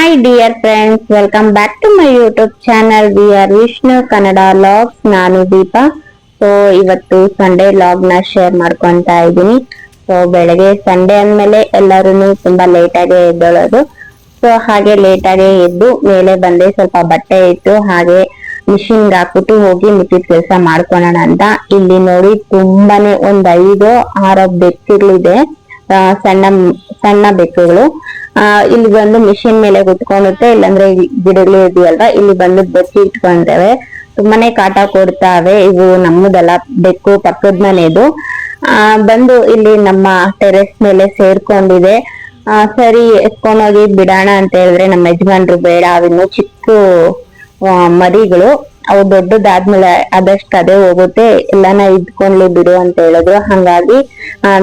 Hi dear friends, welcome back to my YouTube channel. We are Vishnu Kannada Vlogs. ನಾನು Deepa. So ಇವತ್ತು Sunday log ನ share ಮಾಡ್ಕೊಂತಾ ಇದ್ದೀನಿ. So ಬೆಳಗ್ಗೆ Sunday ಅಂದ್ಮೇಲೆ ಎಲ್ಲರೂ ತುಂಬಾ ಲೇಟ್ ಆಗಿ ಎದ್ದೇಳೋದು. ಸೊ ಹಾಗೆ ಲೇಟ್ ಆಗಿ ಎದ್ದು ಮೇಲೆ ಬಂದೆ, ಸ್ವಲ್ಪ ಬಟ್ಟೆ ಇತ್ತು ಹಾಗೆ ಮಿಷಿನ್ ಹಾಕ್ಬಿಟ್ಟು ಹೋಗಿ ಮಿಕ್ಕಿದ ಕೆಲಸ ಮಾಡ್ಕೊಳ್ಳೋಣ ಅಂತ. ಇಲ್ಲಿ ನೋಡಿ ತುಂಬಾನೇ ಒಂದ್ 5-6 ಬೆಕ್ಕುಗಳಿದೆ, ಸಣ್ಣ ಸಣ್ಣ ಬೆಕ್ಕುಗಳು. ಇಲ್ಲಿ ಬಂದು ಮಿಷಿನ್ ಮೇಲೆ ಕುತ್ಕೊಳ್ಳುತ್ತೆ, ಇಲ್ಲಾಂದ್ರೆ ಗಿಡಗಳು ಇದೆಯಲ್ವಾ ಇಲ್ಲಿ ಬಂದು ಬಚ್ಚಿ ಇಟ್ಕೊಂತೇವೆ. ತುಂಬಾನೇ ಕಾಟ ಕೊಡ್ತಾವೆ. ಇವು ನಮ್ಮದಲ್ಲ, ಬೆಕ್ಕು ಪಕ್ಕದ ಮನೆದು. ಬಂದು ಇಲ್ಲಿ ನಮ್ಮ ಟೆರೆಸ್ ಮೇಲೆ ಸೇರ್ಕೊಂಡಿದೆ. ಸರಿ ಎತ್ಕೊಂಡೋಗಿ ಬಿಡೋಣ ಅಂತ ಹೇಳಿದ್ರೆ ನಮ್ಮ ಯಜಮಾನ್ರು ಬೇಡ, ಅವಿನ್ನು ಚಿಕ್ಕ ಮರಿಗಳು, ಅವು ದೊಡ್ಡದಾದ್ಮೇಲೆ ಅದಷ್ಟು ಅದೇ ಹೋಗುತ್ತೆ, ಎಲ್ಲಾನ ಇದ್ಕೊಂಡ್ಲಿ ಬಿಡು ಅಂತ ಹೇಳಿದ್ರು. ಹಂಗಾಗಿ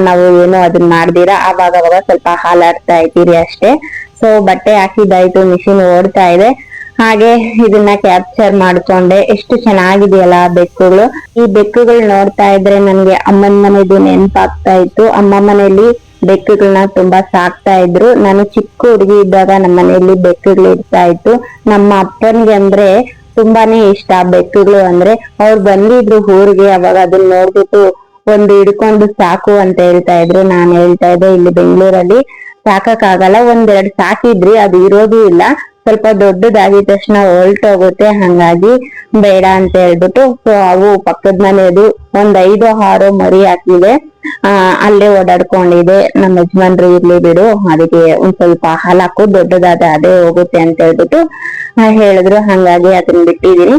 ನಾವು ಏನು ಅದನ್ನ ಮಾಡ್ದಿರಾ ಅವಾಗ ಸ್ವಲ್ಪ ಹಾಲಾಡ್ತಾ ಇದ್ದೀರಿ ಅಷ್ಟೇ. ಸೊ ಬಟ್ಟೆ ಹಾಕಿದ್ದಾಯ್ತು, ಮಿಷಿನ್ ಓಡ್ತಾ ಇದೆ. ಹಾಗೆ ಇದನ್ನ ಕ್ಯಾಪ್ಚರ್ ಮಾಡ್ಕೊಂಡೆ. ಎಷ್ಟು ಚೆನ್ನಾಗಿದೆಯಲ್ಲ ಬೆಕ್ಕುಗಳು. ಈ ಬೆಕ್ಕುಗಳು ನೋಡ್ತಾ ಇದ್ರೆ ನನ್ಗೆ ಅಮ್ಮನ ಮನೆದು ನೆನಪಾಗ್ತಾ ಇತ್ತು. ಅಮ್ಮ ಮನೆಯಲ್ಲಿ ಬೆಕ್ಕುಗಳನ್ನ ತುಂಬಾ ಸಾಕ್ತಾ ಇದ್ರು. ನಾನು ಚಿಕ್ಕ ಹುಡುಗಿ ಇದ್ದಾಗ ನಮ್ಮ ಮನೆಯಲ್ಲಿ ಬೆಕ್ಕುಗಳು ಇರ್ತಾ ಇತ್ತು. ನಮ್ಮ ಅಪ್ಪನ್ಗೆ ಅಂದ್ರೆ ತುಂಬಾನೇ ಇಷ್ಟ ಬೆಕ್ಕುಗಳು ಅಂದ್ರೆ. ಅವ್ರು ಬಂದಿದ್ರು ಊರಿಗೆ, ಅವಾಗ ಅದನ್ನ ನೋಡ್ಬಿಟ್ಟು ಒಂದು ಹಿಡ್ಕೊಂಡು ಸಾಕು ಅಂತ ಹೇಳ್ತಾ ಇದ್ರು. ನಾನ್ ಹೇಳ್ತಾ ಇದ್ದೆ ಇಲ್ಲಿ ಬೆಂಗಳೂರಲ್ಲಿ ಸಾಕಕ್ಕಾಗಲ್ಲ, 1-2 ಸಾಕಿದ್ರಿ, ಅದು ಇರೋದು ಇಲ್ಲ, ಸ್ವಲ್ಪ ದೊಡ್ಡದಾಗಿದ ತಕ್ಷಣ ಹೊಲ್ಟೋಗುತ್ತೆ, ಹಂಗಾಗಿ ಬೇಡ ಅಂತ ಹೇಳ್ಬಿಟ್ಟು. ಸೊ ಅವು ಪಕ್ಕದ ಮನೆಯದು 5-6 ಮರಿ ಹಾಕಿದೆ, ಅಲ್ಲೇ ಓಡಾಡ್ಕೊಂಡಿದೆ. ನಮ್ಮ ಯಜಮಾನ್ರು ಇರ್ಲಿ ಬಿಡು, ಅದಕ್ಕೆ ಒಂದ್ ಸ್ವಲ್ಪ ಹಾಲು ಹಾಕು, ದೊಡ್ಡದಾದ ಅದೇ ಹೋಗುತ್ತೆ ಅಂತ ಹೇಳ್ಬಿಟ್ಟು ಹೇಳಿದ್ರು. ಹಂಗಾಗಿ ಅದನ್ನ ಬಿಟ್ಟಿದೀನಿ.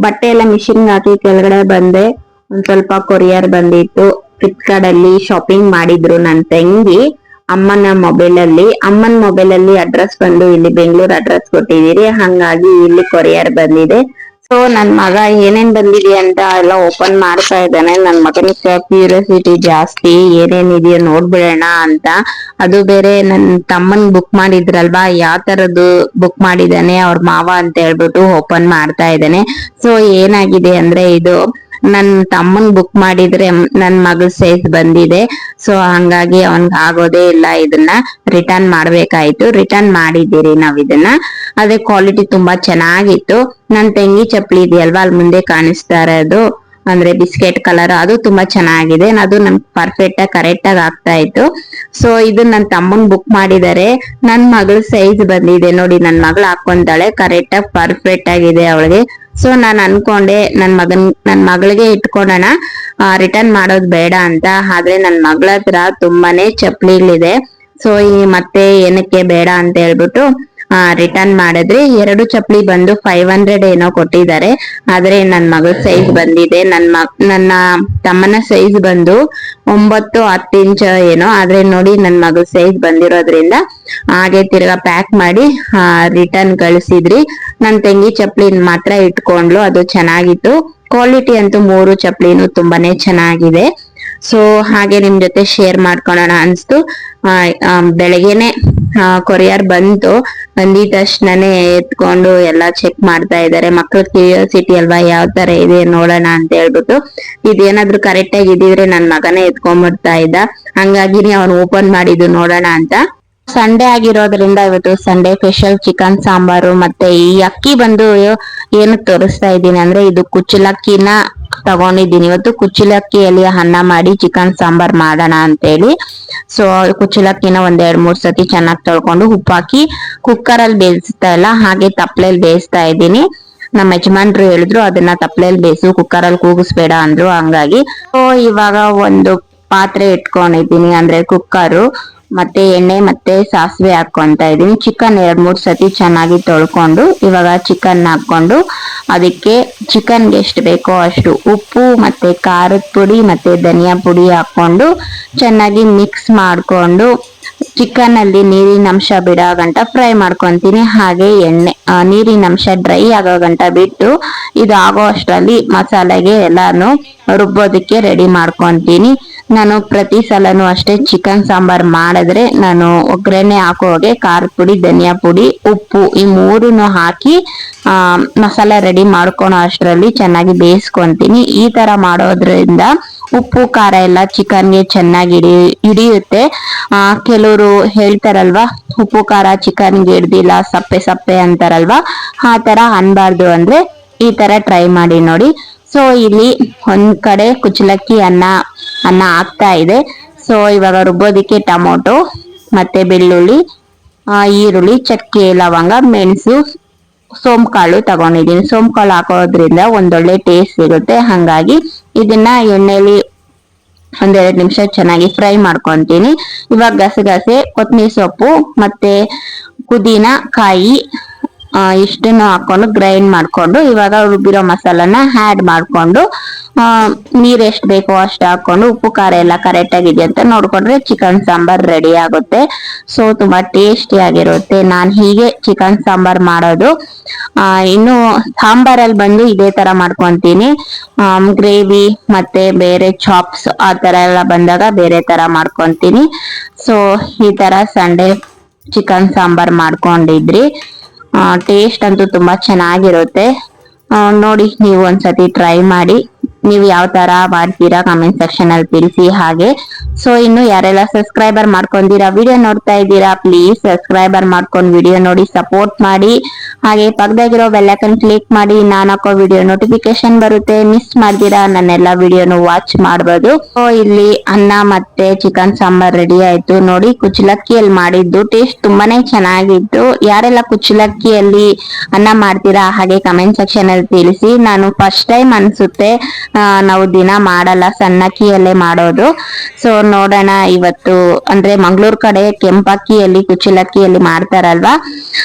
ಬಟ್ಟೆ ಎಲ್ಲ ಮಿಷಿನ್ ಹಾಕಿ ಕೆಳಗಡೆ ಬಂದೆ. ಒಂದ್ ಸ್ವಲ್ಪ ಕೊರಿಯರ್ ಬಂದಿತ್ತು. ಫ್ಲಿಪ್ಕಾರ್ಟ್ ಅಲ್ಲಿ ಶಾಪಿಂಗ್ ಮಾಡಿದ್ರು ನನ್ ತಂಗಿ ಅಮ್ಮನ ಮೊಬೈಲ್ ಅಲ್ಲಿ ಅಡ್ರೆಸ್ ಬಂದು ಇಲ್ಲಿ ಬೆಂಗಳೂರು ಅಡ್ರೆಸ್ ಕೊಟ್ಟಿದೀರಿ, ಹಂಗಾಗಿ ಇಲ್ಲಿ ಕೊರಿಯರ್ ಬಂದಿದೆ. ಸೊ ನನ್ ಮಗ ಏನೇನ್ ಬಂದಿದೆ ಅಂತ ಎಲ್ಲ ಓಪನ್ ಮಾಡ್ತಾ ಇದ್ದಾನೆ. ನನ್ ಮಗನ ಕ್ಯೂರಿಯಾಸಿಟಿ ಜಾಸ್ತಿ, ಏನೇನಿದೆಯೋ ನೋಡ್ಬಿಡೋಣ ಅಂತ. ಅದು ಬೇರೆ ನನ್ ತಮ್ಮನ್ ಬುಕ್ ಮಾಡಿದ್ರಲ್ವಾ, ಯಾವ ತರದ್ದು ಬುಕ್ ಮಾಡಿದಾನೆ ಅವ್ರ ಮಾವ ಅಂತ ಹೇಳ್ಬಿಟ್ಟು ಓಪನ್ ಮಾಡ್ತಾ ಇದ್ದಾನೆ. ಸೊ ಏನಾಗಿದೆ ಅಂದ್ರೆ, ಇದು ನನ್ ತಮ್ಮನ್ ಬುಕ್ ಮಾಡಿದ್ರೆ ನನ್ ಮಗಳ ಸೈಜ್ ಬಂದಿದೆ. ಸೊ ಹಂಗಾಗಿ ಅವನ್ಗೆ ಆಗೋದೇ ಇಲ್ಲ, ಇದನ್ನ ರಿಟರ್ನ್ ಮಾಡ್ಬೇಕಾಯ್ತು. ರಿಟರ್ನ್ ಮಾಡಿದ್ದೀರಿ ನಾವ್ ಇದನ್ನ. ಅದೇ ಕ್ವಾಲಿಟಿ ತುಂಬಾ ಚೆನ್ನಾಗಿತ್ತು. ನನ್ ತಂಗಿ ಚಪ್ಪಲಿ ಇದೆಯಲ್ವಾ, ಅಲ್ಲಿ ಮುಂದೆ ಕಾಣಿಸ್ತಾ ಇರೋದು ಅಂದ್ರೆ ಬಿಸ್ಕೆಟ್ ಕಲರ್, ಅದು ತುಂಬಾ ಚೆನ್ನಾಗಿದೆ. ಅದು ನನ್ ಪರ್ಫೆಕ್ಟ್ ಆಗಿ ಕರೆಕ್ಟ್ ಆಗಿ ಆಗ್ತಾ ಇತ್ತು. ಸೊ ಇದು ನನ್ ತಮ್ಮನ್ ಬುಕ್ ಮಾಡಿದ್ದಾರೆ. ನನ್ ಮಗಳ ಸೈಜ್ ಬಂದಿದೆ ನೋಡಿ, ನನ್ ಮಗಳು ಹಾಕೊಂತಾಳೆ, ಕರೆಕ್ಟ್ ಆಗಿ ಪರ್ಫೆಕ್ಟ್ ಆಗಿದೆ ಅವಳಿಗೆ. ಸೊ ನಾನ್ ಅನ್ಕೊಂಡೆ ನನ್ ಮಗಳಿಗೆ ಇಟ್ಕೊಳ್ಳೋಣ, ರಿಟರ್ನ್ ಮಾಡೋದ್ ಬೇಡ ಅಂತ. ಆದ್ರೆ ನನ್ ಮಗಳ ಹತ್ರ ತುಂಬಾನೇ ಚಪ್ಪಲಿಗಳಿದೆ. ಸೊ ಮತ್ತೆ ಏನಕ್ಕೆ ಬೇಡ ಅಂತ ಹೇಳ್ಬಿಟ್ಟು ರಿಟರ್ನ್ ಮಾಡಿದ್ರಿ. 2 ಚಪ್ಪಲಿ ಬಂದು 500 ಏನೋ ಕೊಟ್ಟಿದ್ದಾರೆ. ಆದ್ರೆ ನನ್ ಮಗಳ ಸೈಜ್ ಬಂದಿದೆ, ನನ್ನ ತಮ್ಮನ ಸೈಜ್ ಬಂದು 9-10 ಇಂಚ್ ಏನೋ. ಆದ್ರೆ ನೋಡಿ ನನ್ ಮಗಳ ಸೈಜ್ ಬಂದಿರೋದ್ರಿಂದ ಹಾಗೆ ತಿರ್ಗಾ ಪ್ಯಾಕ್ ಮಾಡಿ ರಿಟರ್ನ್ ಕಳಿಸಿದ್ರಿ. ನನ್ ತಂಗಿ ಚಪ್ಪಲಿ ಮಾತ್ರ ಇಟ್ಕೊಂಡ್ಲು, ಅದು ಚೆನ್ನಾಗಿತ್ತು. ಕ್ವಾಲಿಟಿ ಅಂತೂ 3 ಚಪ್ಪಲಿನೂ ತುಂಬಾನೇ ಚೆನ್ನಾಗಿದೆ. ಸೊ ಹಾಗೆ ನಿಮ್ ಜೊತೆ ಶೇರ್ ಮಾಡ್ಕೊಳ್ಳೋಣ ಅನ್ಸ್ತು. ಬೆಳಗ್ಗೆನೆ ಕೊರಿಯರ್ ಬಂದಿದ ತಕ್ಷಣನೇ ಎತ್ಕೊಂಡು ಎಲ್ಲಾ ಚೆಕ್ ಮಾಡ್ತಾ ಇದಾರೆ. ಮಕ್ಳ ಕ್ಯೂರಿಯಾಸಿಟಿ ಅಲ್ವಾ, ಯಾವ ತರ ಇದೆ ನೋಡೋಣ ಅಂತ ಹೇಳ್ಬಿಟ್ಟು. ಇದೇನಾದ್ರೂ ಕರೆಕ್ಟ್ ಆಗಿ ಇದಿದ್ರೆ ನನ್ ಮಗನೇ ಎತ್ಕೊಂಡ್ಬಿಡ್ತಾ ಇದ್ದ, ಹಂಗಾಗಿನೇ ಅವ್ನು ಓಪನ್ ಮಾಡಿದ್ದು ನೋಡೋಣ ಅಂತ. ಸಂಡೇ ಆಗಿರೋದ್ರಿಂದ ಇವತ್ತು ಸಂಡೇ ಸ್ಪೆಷಲ್ ಚಿಕನ್ ಸಾಂಬಾರು. ಮತ್ತೆ ಈ ಅಕ್ಕಿ ಬಂದು ಏನು ತೋರಿಸ್ತಾ ಇದ್ದೀನಿ ಅಂದ್ರೆ, ಇದು ಕುಚ್ಚಲಕ್ಕಿನ ತಗೊಂಡಿದ್ದೀನಿ. ಇವತ್ತು ಕುಚ್ಚಲಕ್ಕಿಯಲ್ಲಿ ಅನ್ನ ಮಾಡಿ ಚಿಕನ್ ಸಾಂಬಾರ್ ಮಾಡೋಣ ಅಂತೇಳಿ. ಸೊ ಕುಚ್ಚಲಕ್ಕಿನ 1-2-3 ಸತಿ ಚೆನ್ನಾಗಿ ತೊಳ್ಕೊಂಡು ಉಪ್ಪಾಕಿ ಕುಕ್ಕರ್ ಅಲ್ಲಿ ಬೇಯಿಸ್ತಾ ಇಲ್ಲ, ಹಾಗೆ ತಪ್ಲೆಯಲ್ಲಿ ಬೇಯಿಸ್ತಾ ಇದ್ದೀನಿ. ನಮ್ಮ ಯಜಮಾನ್ರು ಹೇಳಿದ್ರು ಅದನ್ನ ತಪ್ಲೆಯಲ್ಲಿ ಬೇಯಿಸು, ಕುಕ್ಕರ್ ಅಲ್ಲಿ ಕೂಗಿಸ್ಬೇಡ ಅಂದ್ರು. ಹಂಗಾಗಿ ಸೊ ಇವಾಗ ಒಂದು ಪಾತ್ರೆ ಇಟ್ಕೊಂಡಿದ್ದೀನಿ, ಅಂದ್ರೆ ಕುಕ್ಕರು. ಮತ್ತೆ ಎಣ್ಣೆ ಮತ್ತೆ ಸಾಸಿವೆ ಹಾಕೊಂತ ಇದೀನಿ. ಚಿಕನ್ 2-3 ಸತಿ ಚೆನ್ನಾಗಿ ತೊಳ್ಕೊಂಡು ಇವಾಗ ಚಿಕನ್ ಹಾಕೊಂಡು ಅದಕ್ಕೆ ಚಿಕನ್ಗೆ ಎಷ್ಟು ಬೇಕೋ ಅಷ್ಟು ಉಪ್ಪು ಮತ್ತೆ ಖಾರದ ಪುಡಿ ಮತ್ತೆ ಧನಿಯಾ ಪುಡಿ ಹಾಕೊಂಡು ಚೆನ್ನಾಗಿ ಮಿಕ್ಸ್ ಮಾಡ್ಕೊಂಡು ಚಿಕನ್ ಅಲ್ಲಿ ನೀರಿನ ಅಂಶ ಬಿಡೋ ಗಂಟ ಫ್ರೈ ಮಾಡ್ಕೊಂತೀನಿ. ಹಾಗೆ ನೀರಿನ ಅಂಶ ಡ್ರೈ ಆಗೋ ಗಂಟ ಬಿಟ್ಟು ಇದಾಗೋ ಅಷ್ಟರಲ್ಲಿ ಮಸಾಲೆಗೆ ಎಲ್ಲಾನು ರುಬ್ಬೋದಕ್ಕೆ ರೆಡಿ ಮಾಡ್ಕೊಂತೀನಿ. ನಾನು ಪ್ರತಿ ಸಲನು ಅಷ್ಟೇ ಚಿಕನ್ ಸಾಂಬಾರ್ ಮಾಡಿದ್ರೆ ನಾನು ಒಗ್ಗರಣೆ ಹಾಕುವಾಗೆ ಖಾರದ ಪುಡಿ, ಧನಿಯಾ ಪುಡಿ, ಉಪ್ಪು ಈ 3 ಹಾಕಿ ಮಸಾಲೆ ರೆಡಿ ಮಾಡ್ಕೊಳೋ ಅಷ್ಟರಲ್ಲಿ ಚೆನ್ನಾಗಿ ಬೇಯಿಸ್ಕೊಂತೀನಿ. ಈ ತರ ಮಾಡೋದ್ರಿಂದ ಉಪ್ಪು ಖಾರ ಎಲ್ಲ ಚಿಕನ್ಗೆ ಚೆನ್ನಾಗಿ ಹಿಡಿಯುತ್ತೆ. ಕೆಲವರು ಹೇಳ್ತಾರಲ್ವಾ, ಉಪ್ಪು ಖಾರ ಚಿಕನ್ಗೆ ಹಿಡ್ದಿಲ್ಲ ಸಪ್ಪೆ ಸಪ್ಪೆ ಅಂತಾರಲ್ವಾ, ಆ ತರ ಅನ್ಬಾರ್ದು ಅಂದ್ರೆ ಈ ತರ ಟ್ರೈ ಮಾಡಿ ನೋಡಿ. ಸೊ ಇಲ್ಲಿ ಒಂದ್ ಕಡೆ ಕುಚ್ಚಲಕ್ಕಿ ಅನ್ನ ಆಗ್ತಾ ಇದೆ. ಸೊ ಇವಾಗ ರುಬ್ಬೋದಿಕ್ಕೆ ಟೊಮೊಟೊ ಮತ್ತೆ ಬೆಳ್ಳುಳ್ಳಿ, ಈರುಳ್ಳಿ, ಚಕ್ಕೆ, ಲವಂಗ, ಮೆಣಸು, ಸೋಂಕಾಳು ತಗೊಂಡಿದ್ದೀನಿ. ಸೋಂಕಾಳು ಹಾಕೋದ್ರಿಂದ ಒಂದೊಳ್ಳೆ ಟೇಸ್ಟ್ ಸಿಗುತ್ತೆ. ಹಂಗಾಗಿ ಇದನ್ನ ಎಣ್ಣೆಲಿ 1-2 ನಿಮಿಷ ಚೆನ್ನಾಗಿ ಫ್ರೈ ಮಾಡ್ಕೊಂತೀನಿ. ಇವಾಗ ಗಸಗಸೆ, ಕೊತ್ತಂಬರಿ ಸೊಪ್ಪು ಮತ್ತೆ ಪುದೀನ ಕಾಯಿ ಇಷ್ಟನ್ನು ಹಾಕೊಂಡು ಗ್ರೈಂಡ್ ಮಾಡ್ಕೊಂಡು ಇವಾಗ ರುಬ್ಬಿರೋ ಮಸಾಲಾನ ಆಡ್ ಮಾಡ್ಕೊಂಡು ನೀರ್ ಎಷ್ಟು ಬೇಕೋ ಅಷ್ಟು ಹಾಕೊಂಡು ಉಪ್ಪು ಖಾರ ಎಲ್ಲ ಕರೆಕ್ಟ್ ಆಗಿದೆ ಅಂತ ನೋಡ್ಕೊಂಡ್ರೆ ಚಿಕನ್ ಸಾಂಬಾರ್ ರೆಡಿ ಆಗುತ್ತೆ. ಸೊ ತುಂಬಾ ಟೇಸ್ಟಿ ಆಗಿರುತ್ತೆ. ನಾನ್ ಹೀಗೆ ಚಿಕನ್ ಸಾಂಬಾರ್ ಮಾಡೋದು. ಇನ್ನು ಸಾಂಬಾರಲ್ಲಿ ಬಂದು ಇದೇ ತರ ಮಾಡ್ಕೊಂತೀನಿ. ಗ್ರೇವಿ ಮತ್ತೆ ಬೇರೆ ಚಾಪ್ಸ್ ಆ ತರ ಎಲ್ಲ ಬಂದಾಗ ಬೇರೆ ತರ ಮಾಡ್ಕೊಂತೀನಿ. ಸೊ ಈ ತರ ಸಂಡೇ ಚಿಕನ್ ಸಾಂಬಾರ್ ಮಾಡ್ಕೊಂಡಿದ್ರಿ. ಟೇಸ್ಟ್ ಅಂತೂ ತುಂಬಾ ಚೆನ್ನಾಗಿರುತ್ತೆ. ನೋಡಿ, ನೀವು ಒಂದ್ಸತಿ ಟ್ರೈ ಮಾಡಿ. ನೀವು ಯಾವ ತರ ಮಾಡ್ತೀರಾ ಕಮೆಂಟ್ ಸೆಕ್ಷನ್ ಅಲ್ಲಿ ತಿಳಿಸಿ. ಹಾಗೆ ಸೊ ಇನ್ನು ಯಾರೆಲ್ಲ ಸಬ್ಸ್ಕ್ರೈಬರ್ ಮಾಡ್ಕೊಂಡಿರಾ, ವಿಡಿಯೋ ನೋಡ್ತಾ ಇದ್ದೀರಾ, ಪ್ಲೀಸ್ ಸಬ್ಸ್ಕ್ರೈಬರ್ ಮಾಡ್ಕೊಂಡು ವಿಡಿಯೋ ನೋಡಿ ಸಪೋರ್ಟ್ ಮಾಡಿ. ಹಾಗೆ ಪಕ್ಕದಾಗಿರೋ ಬೆಲ್ ಐಕಾನ್ ಕ್ಲಿಕ್ ಮಾಡಿ, ನಾನು ಹಾಕೋ ವಿಡಿಯೋ ನೋಟಿಫಿಕೇಶನ್ ಬರುತ್ತೆ. ಮಿಸ್ ಮಾಡ್ದಿರಾ ನನ್ನೆಲ್ಲ ವಿಡಿಯೋನು ವಾಚ್ ಮಾಡಬಹುದು. ಸೊ ಇಲ್ಲಿ ಅನ್ನ ಮತ್ತೆ ಚಿಕನ್ ಸಾಂಬಾರ್ ರೆಡಿ ಆಯ್ತು. ನೋಡಿ, ಕುಚ್ಚಲಕ್ಕಿಯಲ್ಲಿ ಮಾಡಿದ್ದು ಟೇಸ್ಟ್ ತುಂಬಾನೇ ಚೆನ್ನಾಗಿತ್ತು. ಯಾರೆಲ್ಲ ಕುಚ್ಚಲಕ್ಕಿಯಲ್ಲಿ ಅನ್ನ ಮಾಡ್ತೀರಾ ಹಾಗೆ ಕಮೆಂಟ್ ಸೆಕ್ಷನ್ ಅಲ್ಲಿ ತಿಳಿಸಿ. ನಾನು ಫಸ್ಟ್ ಟೈಮ್ ಅನ್ಸುತ್ತೆ ನಾವು ದಿನ ಮಾಡಲ್ಲ, ಸಣ್ಣಕ್ಕಿಯಲ್ಲೇ ಮಾಡೋದು. ಸೊ ನೋಡೋಣ ಇವತ್ತು, ಅಂದ್ರೆ ಮಂಗಳೂರು ಕಡೆ ಕೆಂಪಕ್ಕಿಯಲ್ಲಿ ಕುಚ್ಚಲಕ್ಕಿಯಲ್ಲಿ ಮಾಡ್ತಾರಲ್ವಾ,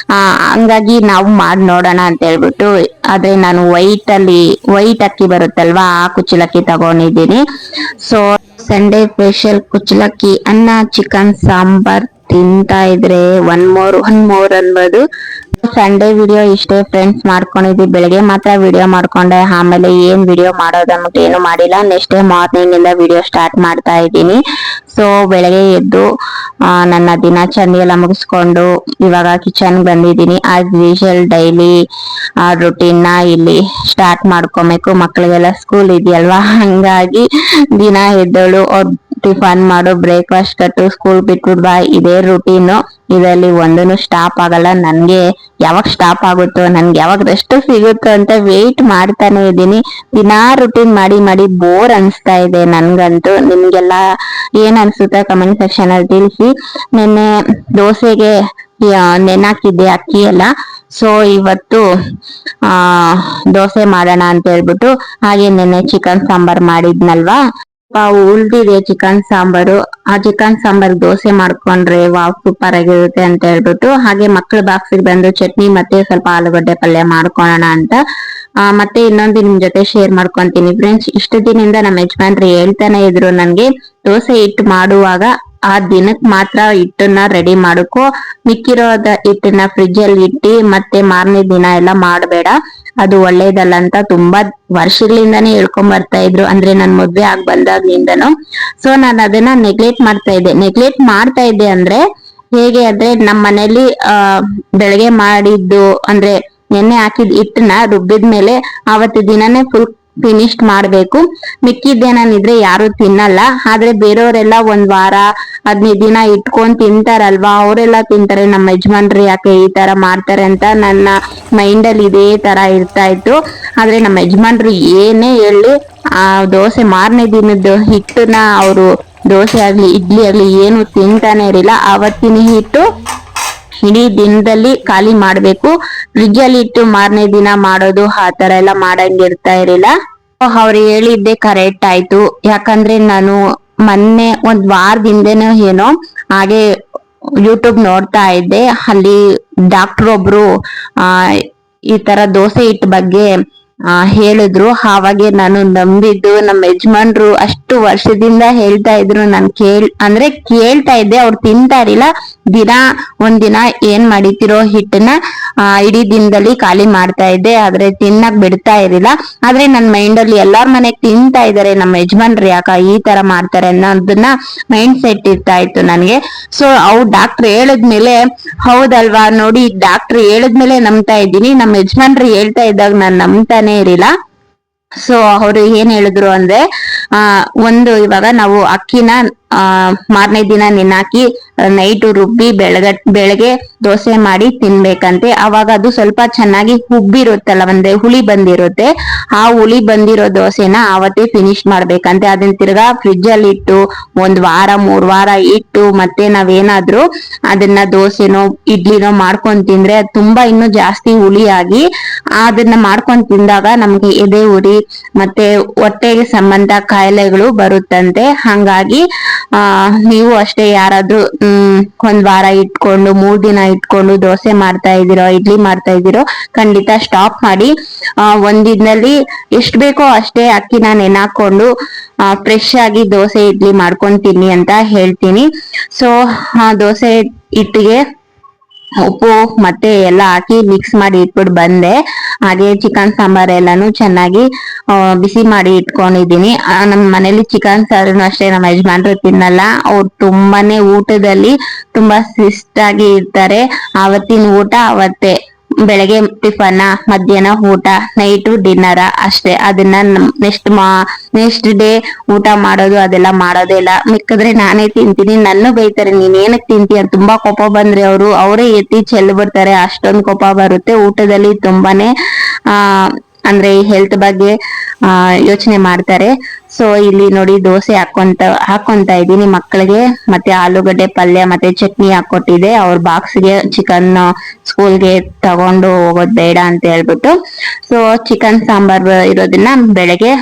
ಹಂಗಾಗಿ ನಾವು ಮಾಡಿ ನೋಡೋಣ ಅಂತ ಹೇಳ್ಬಿಟ್ಟು, ಆದ್ರೆ ನಾನು ವೈಟ್ ಅಕ್ಕಿ ಬರುತ್ತಲ್ವಾ ಆ ಕುಚ್ಚಲಕ್ಕಿ ತಗೊಂಡಿದ್ದೀನಿ. ಸೊ ಸಂಡೇ ಸ್ಪೆಷಲ್ ಕುಚ್ಚಲಕ್ಕಿ ಅನ್ನ ಚಿಕನ್ ಸಾಂಬಾರ್ ತಿಂತಾ ಇದ್ರೆ ಒನ್ ಮೋರ್ ಅನ್ಬೋದು. ಸಂಡೇ ವಿಡಿಯೋ ಇಷ್ಟೇ ಫ್ರೆಂಡ್ಸ್ ಮಾಡ್ಕೊಂಡಿದ್ವಿ. ಬೆಳಗ್ಗೆ ಮಾತ್ರ ವಿಡಿಯೋ ಮಾಡ್ಕೊಂಡೆ, ಆಮೇಲೆ ಏನ್ ವಿಡಿಯೋ ಮಾಡೋದನ್ಬಿಟ್ಟು ಏನು ಮಾಡಿಲ್ಲ. ನೆಕ್ಸ್ಟ್ ಡೇ ಮಾರ್ನಿಂಗ್ ಇಂದ ವಿಡಿಯೋ ಸ್ಟಾರ್ಟ್ ಮಾಡ್ತಾ ಇದ್ದೀನಿ. ಸೊ ಬೆಳಗ್ಗೆ ಎದ್ದು ನನ್ನ ದಿನಾಚರಣೆ ಎಲ್ಲ ಮುಗಿಸ್ಕೊಂಡು ಇವಾಗ ಕಿಚನ್ ಬಂದಿದ್ದೀನಿ. ಆಸ್ ಯೂಶುವಲ್ ಡೈಲಿ ರುಟೀನ್ ನ ಇಲ್ಲಿ ಸ್ಟಾರ್ಟ್ ಮಾಡ್ಕೊಬೇಕು. ಮಕ್ಳಿಗೆಲ್ಲ ಸ್ಕೂಲ್ ಇದೆಯಲ್ವಾ, ಹಂಗಾಗಿ ದಿನ ಎದ್ದಳು ಟಿಫನ್ ಮಾಡು, ಬ್ರೇಕ್ಫಾಸ್ಟ್ ಕಟ್ಟು, ಸ್ಕೂಲ್ ಬಿಟ್ಬಿಟ್ಟು ಬಾ, ಇದೇ ರುಟೀನು. ಇದರಲ್ಲಿ ಒಂದನ್ನು ಸ್ಟಾಪ್ ಆಗಲ್ಲ. ನನ್ಗೆ ಯಾವಾಗ ಸ್ಟಾಪ್ ಆಗುತ್ತೋ, ನನ್ಗೆ ಯಾವಾಗ ರೆಸ್ಟ್ ಸಿಗುತ್ತೋ ಅಂತ ವೇಟ್ ಮಾಡ್ತಾನೆ ಇದ್ದೀನಿ. ದಿನಾ ರುಟೀನ್ ಮಾಡಿ ಮಾಡಿ ಬೋರ್ ಅನ್ಸ್ತಾ ಇದೆ ನನ್ಗಂತೂ. ನಿಮ್ಗೆಲ್ಲ ಏನ್ ಅನ್ಸುತ್ತೆ ಕಮೆಂಟ್ ಸೆಕ್ಷನ್ ಅಲ್ಲಿ ತಿಳಿಸಿ. ನಿನ್ನೆ ದೋಸೆಗೆ ನೆನಾಕಿದ್ದೆ ಅಕ್ಕಿ ಎಲ್ಲ. ಸೊ ಇವತ್ತು ದೋಸೆ ಮಾಡೋಣ ಅಂತ ಹೇಳ್ಬಿಟ್ಟು, ಹಾಗೆ ನೆನ್ನೆ ಚಿಕನ್ ಸಾಂಬಾರ್ ಮಾಡಿದ್ನಲ್ವಾ, ಉಳ್ದಿದೆ ಚಿಕನ್ ಸಾಂಬಾರು. ಆ ಚಿಕನ್ ಸಾಂಬಾರ್ ದೋಸೆ ಮಾಡ್ಕೊಂಡ್ರೆ ವಾವ್ ಸೂಪರ್ ಆಗಿರುತ್ತೆ ಅಂತ ಹೇಳ್ಬಿಟ್ಟು, ಹಾಗೆ ಮಕ್ಳ ಬಾಕ್ಸಿಗೆ ಬಂದು ಚಟ್ನಿ ಮತ್ತೆ ಸ್ವಲ್ಪ ಆಲೂಗಡ್ಡೆ ಪಲ್ಯ ಮಾಡ್ಕೊಳ್ಳೋಣ ಅಂತ ಮತ್ತೆ ಇನ್ನೊಂದು ನಿಮ್ ಜೊತೆ ಶೇರ್ ಮಾಡ್ಕೊಂತೀನಿ ಫ್ರೆಂಡ್ಸ್. ಇಷ್ಟು ದಿನದಿಂದ ನಮ್ಮ ಯಜಮಾನ್ರು ಹೇಳ್ತಾನೆ ಇದ್ರು ನನ್ಗೆ, ದೋಸೆ ಹಿಟ್ಟು ಮಾಡುವಾಗ ಆ ದಿನಕ್ ಮಾತ್ರ ಹಿಟ್ಟನ್ನ ರೆಡಿ ಮಾಡ್ಕೋ, ಮಿಕ್ಕಿರೋದ ಹಿಟ್ಟನ್ನ ಫ್ರಿಜ್ ಅಲ್ಲಿ ಇಟ್ಟಿ ಮತ್ತೆ ಮಾರನೇ ದಿನ ಎಲ್ಲ ಮಾಡಬೇಡ, ಅದು ಒಳ್ಳೇದಲ್ಲ ಅಂತ ತುಂಬಾ ವರ್ಷಗಳಿಂದಾನೇ ಹೇಳ್ಕೊಂಡ್ ಬರ್ತಾ ಇದ್ರು. ಅಂದ್ರೆ ನನ್ ಮದ್ವೆ ಆಗಿ ಬಂದಾಗ್ಲಿಂದನು. ಸೊ ನಾನು ಅದನ್ನ ನೆಗ್ಲೆಕ್ಟ್ ಮಾಡ್ತಾ ಇದ್ದೆ ಅಂದ್ರೆ ಹೇಗೆ ಅಂದ್ರೆ, ನಮ್ ಮನೇಲಿ ಬೆಳಗ್ಗೆ ಮಾಡಿದ್ದು ಅಂದ್ರೆ ನೆನ್ನೆ ಹಾಕಿದ್ ಹಿಟ್ಟನ್ನ ರುಬ್ಬಿದ್ಮೇಲೆ ಅವತ್ತು ದಿನನೇ ಫುಲ್ ಫಿನಿಶ್ಡ್ ಮಾಡ್ಬೇಕು. ಮಿಕ್ಕಿದ್ದೇನಿದ್ರೆ ಯಾರು ತಿನ್ನಲ್ಲ. ಆದ್ರೆ ಬೇರೆಯವರೆಲ್ಲ 1 ವಾರ 15 ದಿನ ಇಟ್ಕೊಂಡ್ ತಿಂತಾರಲ್ವಾ, ಅವರೆಲ್ಲ ತಿಂತಾರೆ. ನಮ್ಮ ಯಜಮಾನ್ರು ಯಾಕೆ ಈ ತರ ಮಾಡ್ತಾರೆ ಅಂತ ನನ್ನ ಮೈಂಡ್ ಅಲ್ಲಿ ಇದೇ ತರ ಇರ್ತಾ ಇತ್ತು. ಆದ್ರೆ ನಮ್ಮ ಯಜಮಾನ್ರು ಏನೇ ಹೇಳಿ ಆ ದೋಸೆ ಮಾರನೇ ದಿನದ್ದು ಹಿಟ್ಟನ್ನ ಅವರು ದೋಸೆ ಆಗ್ಲಿ ಇಡ್ಲಿ ಆಗ್ಲಿ ಏನು ತಿಂತಾನೆ ಇರಲಿಲ್ಲ. ಅವತ್ತಿನ ಹಿಟ್ಟು ಇಡೀ ದಿನದಲ್ಲಿ ಖಾಲಿ ಮಾಡ್ಬೇಕು. ಫ್ರಿಜ್ ಅಲ್ಲಿ ಇಟ್ಟು ಮಾರನೇ ದಿನ ಮಾಡೋದು ಆ ತರ ಎಲ್ಲ ಮಾಡಂಗಿರ್ತಾ ಇರಲಿಲ್ಲ. ಅವ್ರು ಹೇಳಿದ್ದೆ ಕರೆಕ್ಟ್ ಆಯ್ತು. ಯಾಕಂದ್ರೆ ನಾನು ಮೊನ್ನೆ 1 ವಾರದಿಂದನೋ ಏನೋ ಹಾಗೆ ಯೂಟ್ಯೂಬ್ ನೋಡ್ತಾ ಇದ್ದೆ. ಅಲ್ಲಿ ಡಾಕ್ಟರ್ ಒಬ್ರು ಈ ತರ ದೋಸೆ ಹಿಟ್ಟು ಬಗ್ಗೆ ಹೇಳಿದ್ರು. ಆವಾಗೆ ನಾನು ನಂಬಿದ್ದು. ನಮ್ಮ ಯಜಮಾನ್ರು ಅಷ್ಟು ವರ್ಷದಿಂದ ಹೇಳ್ತಾ ಇದ್ರು, ನಾನು ಕೇಳ್ತಾ ಇದ್ದೆ. ಅವ್ರು ತಿಂತಾ ಇರ್ಲಿಲ್ಲ. ಒಂದಿನ ಏನ್ ಮಾಡಿತಿರೋ ಹಿಟ್ಟನ್ನ ಇಡೀ ದಿನದಲ್ಲಿ ಖಾಲಿ ಮಾಡ್ತಾ ಇದ್ದೆ, ಆದ್ರೆ ತಿನ್ನಕ್ ಬಿಡ್ತಾ ಇರ್ಲಿಲ್ಲ. ಆದ್ರೆ ನನ್ ಮೈಂಡ್ ಅಲ್ಲಿ ಎಲ್ಲಾರ ಮನೆಗ್ ತಿಂತಾ ಇದಾರೆ, ನಮ್ಮ ಯಜಮಾನ್ರು ಯಾಕ ಈ ತರ ಮಾಡ್ತಾರೆ ಅನ್ನೋದನ್ನ ಮೈಂಡ್ ಸೆಟ್ ಇರ್ತಾ ಇತ್ತು ನನ್ಗೆ. ಸೊ ಅವ್ರು ಡಾಕ್ಟರ್ ಹೇಳಿದ್ಮೇಲೆ ಹೌದಲ್ವಾ, ನೋಡಿ ಡಾಕ್ಟರ್ ಹೇಳಿದ್ಮೇಲೆ ನಂಬ್ತಾ ಇದ್ದೀನಿ. ನಮ್ಮ ಯಜಮಾನ್ರು ಹೇಳ್ತಾ ಇದ್ದಾಗ ನಾನ್ ನಂಬ್ತಾನೆ ಇರಲಿಲ್ಲ. ಸೊ ಅವರು ಏನ್ ಹೇಳಿದ್ರು ಅಂದ್ರೆ ಒಂದು ಇವಾಗ ನಾವು ಅಕ್ಕಿನ ಮಾರನೇ ದಿನ ನೆನಾಕಿ ನೈಟ್ ರುಬ್ಬಿ ಬೆಳಗ್ಗೆ ದೋಸೆ ಮಾಡಿ ತಿನ್ಬೇಕಂತೆ. ಅವಾಗ ಅದು ಸ್ವಲ್ಪ ಚೆನ್ನಾಗಿ ಹುಬ್ಬಿರುತ್ತಲ್ಲ, ಒಂದೇ ಹುಳಿ ಬಂದಿರುತ್ತೆ. ಆ ಹುಳಿ ಬಂದಿರೋ ದೋಸೆನ ಅವತ್ತೇ ಫಿನಿಶ್ ಮಾಡ್ಬೇಕಂತೆ. ಅದನ್ನ ತಿರ್ಗಾ ಫ್ರಿಜ್ ಅಲ್ಲಿ ಇಟ್ಟು 1 ವಾರ 3 ವಾರ ಇಟ್ಟು ಮತ್ತೆ ನಾವೇನಾದ್ರೂ ಅದನ್ನ ದೋಸೆನೋ ಇಡ್ಲಿನೋ ಮಾಡ್ಕೊಂಡ್ ತಿಂದ್ರೆ ಅದು ತುಂಬಾ ಇನ್ನು ಜಾಸ್ತಿ ಹುಳಿಯಾಗಿ ಅದನ್ನ ಮಾಡ್ಕೊಂಡ್ ತಿಂದಾಗ ನಮ್ಗೆ ಎದೆ ಉರಿ ಮತ್ತೆ ಹೊಟ್ಟೆಗೆ ಸಂಬಂಧ ಕಾಯಿಲೆಗಳು ಬರುತ್ತಂತೆ. ಹಂಗಾಗಿ ನೀವು ಅಷ್ಟೇ ಯಾರಾದ್ರೂ 1 ವಾರ ಇಟ್ಕೊಂಡು 3 ದಿನ ಇಟ್ಕೊಂಡು ದೋಸೆ ಮಾಡ್ತಾ ಇದೀರೋ ಇಡ್ಲಿ ಮಾಡ್ತಾ ಇದೀರೋ ಖಂಡಿತ ಸ್ಟಾಪ್ ಮಾಡಿ. ಒಂದಿನಲ್ಲಿ ಎಷ್ಟ್ ಬೇಕೋ ಅಷ್ಟೇ ಅಕ್ಕಿನ ನೆನಾಕೊಂಡು ಫ್ರೆಶ್ ಆಗಿ ದೋಸೆ ಇಡ್ಲಿ ಮಾಡ್ಕೊಂಡ್ ತಿನ್ನಿ ಅಂತ ಹೇಳ್ತೀನಿ. ಸೊ ದೋಸೆ ಹಿಟ್ಟಿಗೆ ಉಪ್ಪು ಮತ್ತೆ ಎಲ್ಲ ಹಾಕಿ ಮಿಕ್ಸ್ ಮಾಡಿ ಇಟ್ಬಿಟ್ಟು ಬಂದೆ. ಹಾಗೆ ಚಿಕನ್ ಸಾಂಬಾರ್ ಎಲ್ಲಾನು ಚೆನ್ನಾಗಿ ಬಿಸಿ ಮಾಡಿ ಇಟ್ಕೊಂಡಿದೀನಿ. ನಮ್ಮ ಮನೇಲಿ ಚಿಕನ್ ಸಾರನು ಅಷ್ಟೇ ನಮ್ಮ ಯಜಮಾನ್ರು ತಿನ್ನಲ್ಲ. ಅವ್ರು ತುಂಬಾನೇ ಊಟದಲ್ಲಿ ತುಂಬಾ ಶಿಸ್ತಾಗಿ ಇರ್ತಾರೆ. ಆವತ್ತಿನ ಊಟ ಅವತ್ತೇ, ಬೆಳಗ್ಗೆ ಟಿಫನ್, ಮಧ್ಯಾಹ್ನ ಊಟ, ನೈಟ್ ಡಿನ್ನರ್ ಅಷ್ಟೇ. ಅದನ್ನ ನೆಕ್ಸ್ಟ್ ಡೇ ಊಟ ಮಾಡೋದು ಅದೆಲ್ಲ ಮಾಡೋದೇ ಇಲ್ಲ. ಮಿಕ್ಕಿದ್ರೆ ನಾನೇ ತಿಂತೀನಿ. ನನ್ನ ಬೈತಾರೆ, ನೀನ್ ಏನಕ್ ತಿಂತೀಯ. ತುಂಬಾ ಕೋಪ ಬಂದ್ರೆ ಅವರೇ ಎತ್ತಿ ಚೆಲ್ ಬಿಡ್ತಾರೆ, ಅಷ್ಟೊಂದು ಕೋಪ ಬರುತ್ತೆ. ಊಟದಲ್ಲಿ ತುಂಬಾನೇ ಅಂದ್ರೆ ಹೆಲ್ತ್ ಬಗ್ಗೆ ಯೋಚನೆ ಮಾಡ್ತಾರೆ. ಸೊ ಇಲ್ಲಿ ನೋಡಿ ದೋಸೆ ಹಾಕೊಂತ ಇದೀನಿ ಮಕ್ಕಳಿಗೆ. ಮತ್ತೆ ಆಲೂಗಡ್ಡೆ ಪಲ್ಯ ಮತ್ತೆ ಚಟ್ನಿ ಹಾಕೊಟ್ಟಿದೆ. ಅವ್ರ ಬಾಕ್ಸ್ಗೆ ಚಿಕನ್ ಸ್ಕೂಲ್ಗೆ ತಗೊಂಡು ಹೋಗೋದ್ ಬೇಡ ಅಂತ ಹೇಳ್ಬಿಟ್ಟು. ಸೊ ಚಿಕನ್ ಸಾಂಬಾರ್ ಇರೋದನ್ನ ಬೆಳಗ್ಗೆ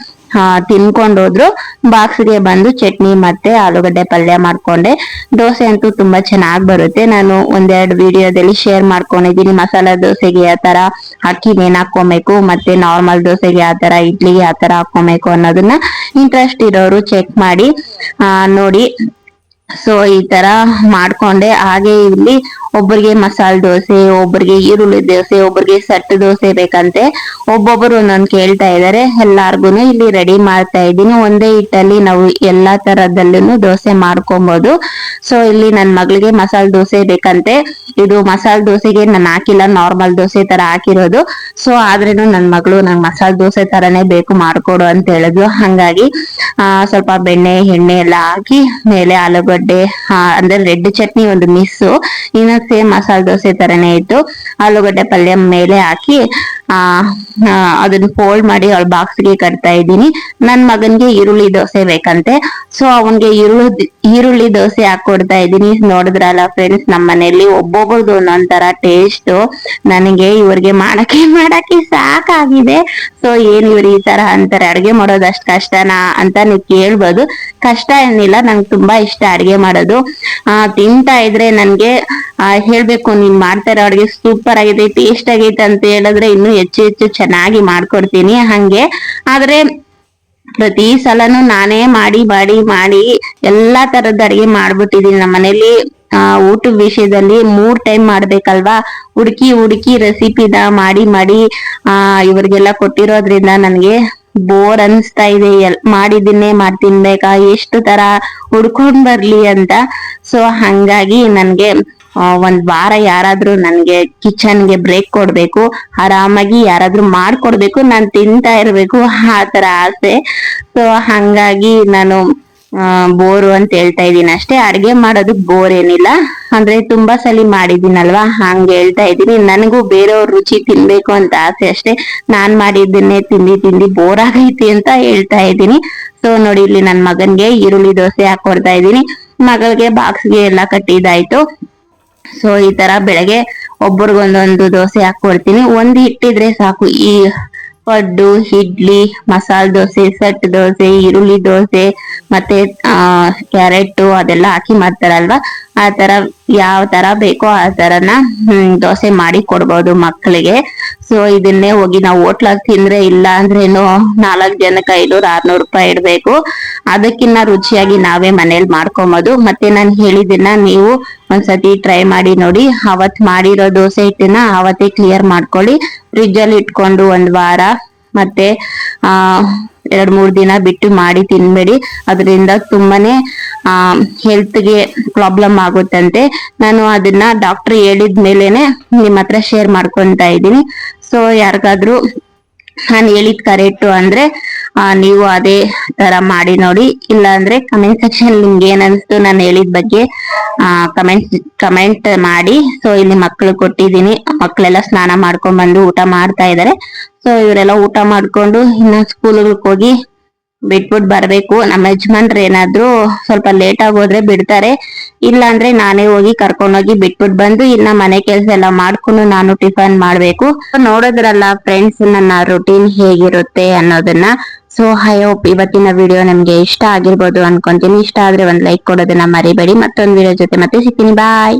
ತಿನ್ಕೊಂಡು ಹೋದ್ರು. ಬಾಕ್ಸ್ಗೆ ಬಂದು ಚಟ್ನಿ ಮತ್ತೆ ಆಲೂಗಡ್ಡೆ ಪಲ್ಯ ಮಾಡ್ಕೊಂಡೆ. ದೋಸೆ ಅಂತೂ ತುಂಬಾ ಚೆನ್ನಾಗ್ ಬರುತ್ತೆ. ನಾನು 1-2 ವಿಡಿಯೋದಲ್ಲಿ ಶೇರ್ ಮಾಡ್ಕೊಂಡಿದೀನಿ. ಮಸಾಲಾ ದೋಸೆಗೆ ಯಾವ ತರ ಅಕ್ಕಿ ಹಾಕೊಬೇಕು ಮತ್ತೆ ನಾರ್ಮಲ್ ದೋಸೆಗೆ ಯಾವ ತರ, ಇಡ್ಲಿಗೆ ಯಾವ ತರ ಹಾಕೊಬೇಕು ಅನ್ನೋದನ್ನ ಇಂಟ್ರೆಸ್ಟ್ ಇರೋರು ಚೆಕ್ ಮಾಡಿ ನೋಡಿ. ಸೊ ಈ ತರ ಮಾಡ್ಕೊಂಡೆ. ಹಾಗೆ ಇಲ್ಲಿ ಒಬ್ಬರಿಗೆ ಮಸಾಲೆ ದೋಸೆ, ಒಬ್ಬರಿಗೆ ಈರುಳ್ಳಿ ದೋಸೆ, ಒಬ್ಬರಿಗೆ ಸೆಟ್ ದೋಸೆ ಬೇಕಂತೆ. ಒಬ್ಬೊಬ್ಬರು ಒಂದೊಂದು ಕೇಳ್ತಾ ಇದಾರೆ. ಎಲ್ಲಾರ್ಗುನು ಇಲ್ಲಿ ರೆಡಿ ಮಾಡ್ತಾ ಇದ್ದೀನಿ. ಒಂದೇ ಹಿಟ್ಟಲ್ಲಿ ನಾವು ಎಲ್ಲಾ ತರದಲ್ಲೂ ದೋಸೆ ಮಾಡ್ಕೊಬಹುದು. ಸೊ ಇಲ್ಲಿ ನನ್ ಮಗಳಿಗೆ ಮಸಾಲೆ ದೋಸೆ ಬೇಕಂತೆ. ಇದು ಮಸಾಲೆ ದೋಸೆಗೆ ನಾನು ಹಾಕಿಲ್ಲ, ನಾರ್ಮಲ್ ದೋಸೆ ತರ ಹಾಕಿರೋದು. ಸೊ ಆದ್ರೇನು ನನ್ ಮಗಳು ನಂಗೆ ಮಸಾಲೆ ದೋಸೆ ತರನೇ ಬೇಕು ಮಾಡ್ಕೊಡು ಅಂತ ಹೇಳಿದ್ಲು. ಹಂಗಾಗಿ ಸ್ವಲ್ಪ ಬೆಣ್ಣೆ ಎಣ್ಣೆ ಎಲ್ಲ ಹಾಕಿ ಮೇಲೆ ಆಲೂಗಡ್ಡೆ ಅಂದ್ರೆ ರೆಡ್ ಚಟ್ನಿ ಒಂದು ಮಿಸ್ಸು, ಇನ್ನು ಸೇಮ್ ಮಸಾಲೆ ದೋಸೆ ತರನೇ ಇತ್ತು. ಆಲೂಗಡ್ಡೆ ಪಲ್ಯ ಮೇಲೆ ಹಾಕಿ ಅದನ್ನ ಫೋಲ್ಡ್ ಮಾಡಿ ಅವಳ ಬಾಕ್ಸ್ಗೆ ಕಟ್ತಾ ಇದ್ದೀನಿ. ನನ್ ಮಗನ್ಗೆ ಈರುಳ್ಳಿ ದೋಸೆ ಬೇಕಂತೆ. ಸೊ ಅವನ್ಗೆ ಈರುಳ್ಳಿ ದೋಸೆ ಹಾಕೊಡ್ತಾ ಇದ್ದೀನಿ. ನೋಡಿದ್ರಲ್ಲ ಫ್ರೆಂಡ್ಸ್, ನಮ್ಮ ಮನೆಯಲ್ಲಿ ಒಬ್ಬೊಬ್ಬರದು ಒಂದೊಂದರ ಟೇಸ್ಟ್. ನನಗೆ ಇವ್ರಿಗೆ ಮಾಡಕ್ಕೆ ಸಾಕಾಗಿದೆ. ಸೊ ಏನ್ ಇವ್ರು ಈ ತರ ಅಂತಾರೆ, ಅಡ್ಗೆ ಮಾಡೋದು ಅಷ್ಟ್ ಕಷ್ಟನಾ ಅಂತ ನೀವು ಕೇಳ್ಬೋದು. ಕಷ್ಟ ಏನಿಲ್ಲ, ನಂಗೆ ತುಂಬಾ ಇಷ್ಟ ಅಡ್ಗೆ ಮಾಡೋದು. ತಿಂತಾ ಇದ್ರೆ ನನ್ಗೆ ಹೇಳ್ಬೇಕು, ನೀನ್ ಮಾಡ್ತಾ ಇರೋ ಅಡ್ಗೆ ಸೂಪರ್ ಆಗೈತೆ, ಟೇಸ್ಟ್ ಆಗೈತೆ ಅಂತ ಹೇಳಿದ್ರೆ ಇನ್ನು ಹೆಚ್ಚು ಹೆಚ್ಚು ಚೆನ್ನಾಗಿ ಮಾಡ್ಕೊಡ್ತೀನಿ. ಹಂಗೆ ಆದ್ರೆ ಪ್ರತಿ ಸಲನು ನಾನೇ ಮಾಡಿ ಮಾಡಿ ಮಾಡಿ ಎಲ್ಲಾ ತರದ ಅಡಿಗೆ ಮಾಡ್ಬಿಟ್ಟಿದೀನಿ. ನಮ್ಮ ಮನೇಲಿ ಊಟದ ವಿಷಯದಲ್ಲಿ 3 ಟೈಮ್ ಮಾಡ್ಬೇಕಲ್ವಾ, ಹುಡುಕಿ ರೆಸಿಪಿನ ಮಾಡಿ ಮಾಡಿ ಇವ್ರಿಗೆಲ್ಲ ಕೊಟ್ಟಿರೋದ್ರಿಂದ ನನ್ಗೆ ಬೋರ್ ಅನ್ಸ್ತಾ ಇದೆ. ಮಾಡಿದ್ದನ್ನೇ ತಿನ್ಬೇಕಾ, ಎಷ್ಟು ತರ ಹುಡ್ಕೊಂಡ್ ಬರ್ಲಿ ಅಂತ. ಸೊ ಹಂಗಾಗಿ ನನ್ಗೆ 1 ವಾರ ಯಾರಾದ್ರೂ ನನ್ಗೆ ಕಿಚನ್ಗೆ ಬ್ರೇಕ್ ಕೊಡ್ಬೇಕು, ಆರಾಮಾಗಿ ಯಾರಾದ್ರೂ ಮಾಡ್ಕೊಡ್ಬೇಕು, ನಾನ್ ತಿಂತಾ ಇರ್ಬೇಕು, ಆ ತರ ಆಸೆ. ಸೊ ಹಂಗಾಗಿ ನಾನು ಬೋರು ಅಂತ ಹೇಳ್ತಾ ಇದೀನಿ ಅಷ್ಟೇ. ಅಡ್ಗೆ ಮಾಡೋದಕ್ ಬೋರ್ ಏನಿಲ್ಲ, ಅಂದ್ರೆ ತುಂಬಾ ಸಲಿ ಮಾಡಿದೀನಲ್ವಾ, ಹಂಗ ಹೇಳ್ತಾ ಇದೀನಿ. ನನಗೂ ಬೇರೆಯವ್ರ ರುಚಿ ತಿನ್ಬೇಕು ಅಂತ ಆಸೆ ಅಷ್ಟೇ. ನಾನ್ ಮಾಡಿದ್ದನ್ನೇ ತಿಂದಿ ಬೋರ್ ಆಗೈತಿ ಅಂತ ಹೇಳ್ತಾ ಇದ್ದೀನಿ. ಸೊ ನೋಡಿ, ಇಲ್ಲಿ ನನ್ ಮಗನ್ಗೆ ಈರುಳ್ಳಿ ದೋಸೆ ಹಾಕೊಡ್ತಾ ಇದ್ದೀನಿ. ಮಗಳಿಗೆ ಬಾಕ್ಸ್ಗೆ ಎಲ್ಲ ಕಟ್ಟಿದಾಯ್ತು. ಸೊ ಈ ತರ ಬೆಳಗ್ಗೆ ಒಬ್ಬರಿಗೊಂದೊಂದು ದೋಸೆ ಹಾಕೊಡ್ತೀನಿ. ಒಂದ್ ಹಿಟ್ಟಿದ್ರೆ ಸಾಕು. ಈ ಪಡ್ಡು, ಇಡ್ಲಿ, ಮಸಾಲೆ ದೋಸೆ, ಸೆಟ್ ದೋಸೆ, ಈರುಳ್ಳಿ ದೋಸೆ ಮತ್ತೆ ಕ್ಯಾರೆಟ್ ಅದೆಲ್ಲ ಹಾಕಿ ಮಾಡ್ತಾರಲ್ವಾ, ಆ ತರ ಯಾವ ತರ ಬೇಕೋ ಆ ತರನ ದೋಸೆ ಮಾಡಿ ಕೊಡ್ಬೋದು ಮಕ್ಕಳಿಗೆ. ಸೊ ಇದನ್ನೇ ಹೋಗಿ ನಾವು ಹೋಟ್ಲಾಗ ತಿಂದ್ರೆ ಇಲ್ಲ ಅಂದ್ರೇನು 4 ಜನಕ್ಕೆ 500-600 ರೂಪಾಯಿ ಇಡ್ಬೇಕು. ಅದಕ್ಕಿನ್ನ ರುಚಿಯಾಗಿ ನಾವೇ ಮನೇಲಿ ಮಾಡ್ಕೊಬೋದು. ಮತ್ತೆ ನಾನು ಹೇಳಿದ್ದನ್ನ ನೀವು ಒಂದ್ಸತಿ ಟ್ರೈ ಮಾಡಿ ನೋಡಿ. ಅವತ್ ಮಾಡಿರೋ ದೋಸೆ ಹಿಟ್ಟನ್ನ ಅವತ್ತೇ ಕ್ಲಿಯರ್ ಮಾಡ್ಕೊಳ್ಳಿ. ಫ್ರಿಜ್ ಅಲ್ಲಿ ಇಟ್ಕೊಂಡು 1 ವಾರ ಮತ್ತೆ 2-3 ದಿನ ಬಿಟ್ಟು ಮಾಡಿ ತಿನ್ಬೇಡಿ. ಅದರಿಂದ ತುಂಬಾನೇ ಹೆಲ್ತ್ಗೆ ಪ್ರಾಬ್ಲಮ್ ಆಗುತ್ತಂತೆ. ನಾನು ಅದನ್ನ ಡಾಕ್ಟರ್ ಹೇಳಿದ್ಮೇಲೆನೆ ನಿಮ್ ಹತ್ರ ಶೇರ್ ಮಾಡ್ಕೊಂತ ಇದ್ದೀನಿ. ಸೊ ಯಾರಿಗಾದ್ರೂ ನಾನು ಹೇಳಿದ್ ಕರೆಕ್ಟ್ ಅಂದ್ರೆ ನೀವು ಅದೇ ತರ ಮಾಡಿ ನೋಡಿ. ಇಲ್ಲ ಅಂದ್ರೆ ಕಮೆಂಟ್ ಸೆಕ್ಷನ್ ನಿಮ್ಗೆ ಏನ್ ಅನ್ಸ್ತು ನಾನು ಹೇಳಿದ ಬಗ್ಗೆ ಕಮೆಂಟ್ ಮಾಡಿ. ಸೊ ಇಲ್ಲಿ ಮಕ್ಳು ಕೊಟ್ಟಿದ್ದೀನಿ, ಮಕ್ಳೆಲ್ಲ ಸ್ನಾನ ಮಾಡ್ಕೊಂಡ್ ಬಂದು ಊಟ ಮಾಡ್ತಾ ಇದಾರೆ. ಸೊ ಇವರೆಲ್ಲ ಊಟ ಮಾಡ್ಕೊಂಡು ಇನ್ನ ಸ್ಕೂಲ್ಗಳಿಗೆ ಹೋಗಿ ಬಿಟ್ಬಿಟ್ಟು ಬರ್ಬೇಕು. ನಮ್ಮ ಯಜಮಾನ್ರು ಏನಾದ್ರು ಸ್ವಲ್ಪ ಲೇಟ್ ಆಗಿ ಹೋದ್ರೆ ಬಿಡ್ತಾರೆ, ಇಲ್ಲ ಅಂದ್ರೆ ನಾನೇ ಹೋಗಿ ಕರ್ಕೊಂಡೋಗಿ ಬಿಟ್ಬಿಟ್ಟು ಬಂದು ಇನ್ನ ಮನೆ ಕೆಲಸ ಎಲ್ಲ ಮಾಡ್ಕೊಂಡು ನಾನು ಟಿಫನ್ ಮಾಡ್ಬೇಕು. ನೋಡಿದ್ರಲ್ಲ ಫ್ರೆಂಡ್ಸ್ ನನ್ನ ರುಟೀನ್ ಹೇಗಿರುತ್ತೆ ಅನ್ನೋದನ್ನ. ಸೊ ಐ ಹೋಪ್ ಇವತ್ತಿನ ವಿಡಿಯೋ ನಿಮ್ಗೆ ಇಷ್ಟ ಆಗಿರ್ಬೋದು ಅನ್ಕೊಂತೀನಿ. ಇಷ್ಟ ಆದ್ರೆ ಒಂದ್ ಲೈಕ್ ಕೊಡೋದನ್ನ ಮರಿಬೇಡಿ. ಮತ್ತೊಂದು ವಿಡಿಯೋ ಜೊತೆ ಮತ್ತೆ ಸಿಗ್ತೀನಿ. ಬಾಯ್.